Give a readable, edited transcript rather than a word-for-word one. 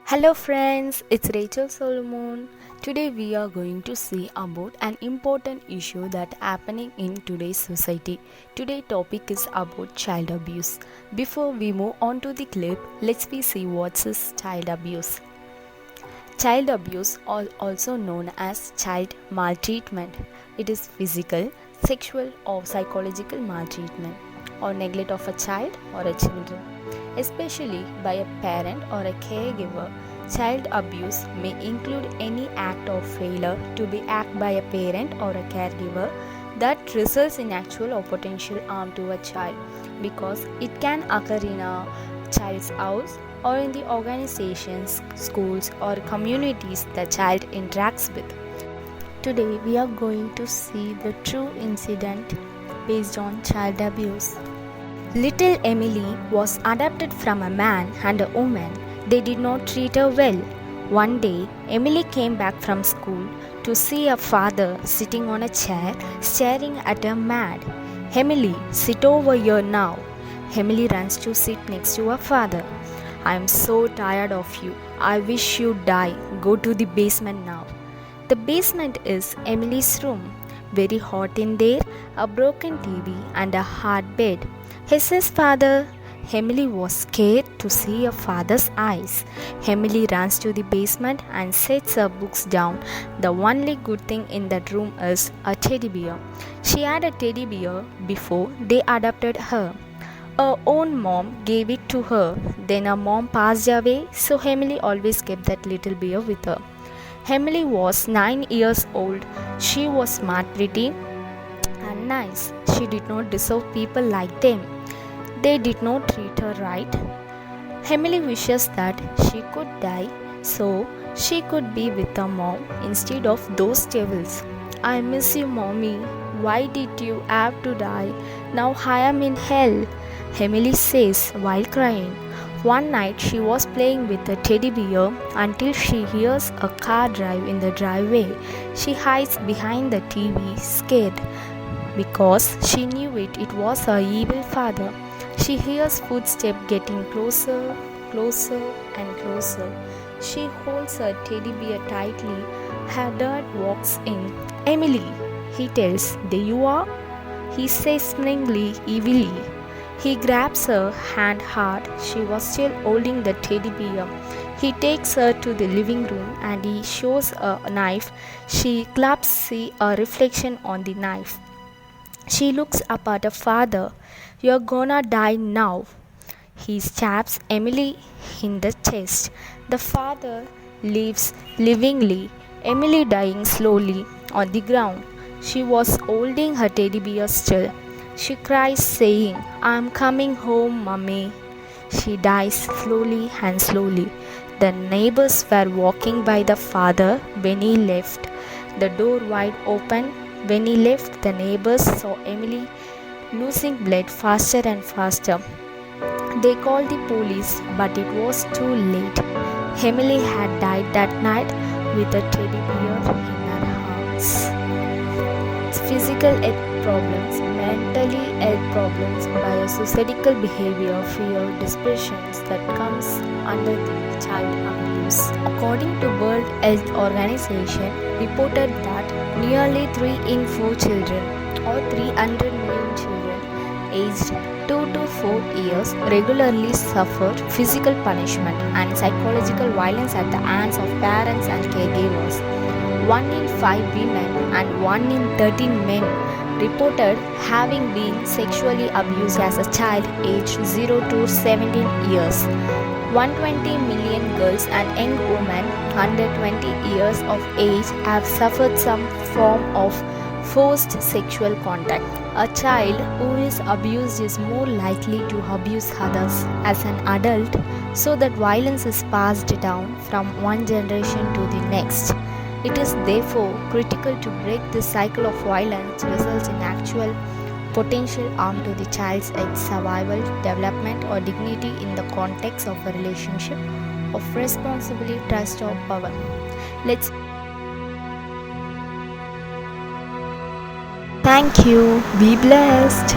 Hello friends, it's Rachel Solomon. Today we are going to see about an important issue that happening in today's society. Today's topic is about child abuse. Before we move on to the clip, let's see what is child abuse. Child abuse, also known as child maltreatment, it is physical, sexual or psychological maltreatment or neglect of a child or a children, especially by a parent or a caregiver. Child abuse may include any act of failure to be acted by a parent or a caregiver that results in actual or potential harm to a child, because it can occur in a child's house or in the organizations, schools or communities the child interacts with. Today we are going to see the true incident based on child abuse. Little Emily was adopted from a man and a woman. They did not treat her well. One day, Emily came back from school to see her father sitting on a chair, staring at her mad. "Emily, sit over here now." Emily runs to sit next to her father. "I am so tired of you. I wish you'd die. Go to the basement now." The basement is Emily's room. Very hot in there, a broken TV and a hard bed. His father. Emily was scared to see her father's eyes. Emily runs to the basement and sets her books down. The only good thing in that room is a teddy bear. She had a teddy bear before they adopted her. Her own mom gave it to her. Then her mom passed away, so Emily always kept that little bear with her. Emily was 9 years old. She was smart, pretty, and nice. She did not deserve people like them. They did not treat her right. Emily wishes that she could die so she could be with her mom instead of those devils. "I miss you, mommy. Why did you have to die? Now I am in hell," Emily says while crying. One night she was playing with a teddy bear until she hears a car drive in the driveway. She hides behind the TV, scared, because she knew it was her evil father. She hears footsteps getting closer, closer and closer. She holds her teddy bear tightly. Her dad walks in. "Emily," he tells. "There you are," he says smilingly, evilly. He grabs her hand hard. She was still holding the teddy bear. He takes her to the living room and he shows a knife. She claps, see a reflection on the knife. She looks up at her father. "You're gonna die now." He stabs Emily in the chest. The father leaves livingly, Emily dying slowly on the ground. She was holding her teddy bear still. She cries, saying, "I'm coming home, Mummy." She dies slowly and slowly. The neighbors were walking by the father when he left, the door wide open. When he left, the neighbors saw Emily losing blood faster and faster. They called the police, but it was too late. Emily had died that night with a teddy bear in her arms. Physical health problems, mentally health problems, biopsychosocial behavior, fear, depressions that comes under the child abuse. According to World Health Organization, reported that nearly 3 in 4 children, or 300 million children aged 2 to 4 years regularly suffer physical punishment and psychological violence at the hands of parents and caregivers. 1 in 5 women and 1 in 13 men reported having been sexually abused as a child aged 0 to 17 years. 120 million girls and young women under 20 years of age have suffered some form of forced sexual contact. A child who is abused is more likely to abuse others as an adult, so that violence is passed down from one generation to the next. It is therefore critical to break this cycle of violence results in actual potential harm to the child's survival, development or dignity in the context of a relationship of responsibility, trust or power. Thank you. Be blessed.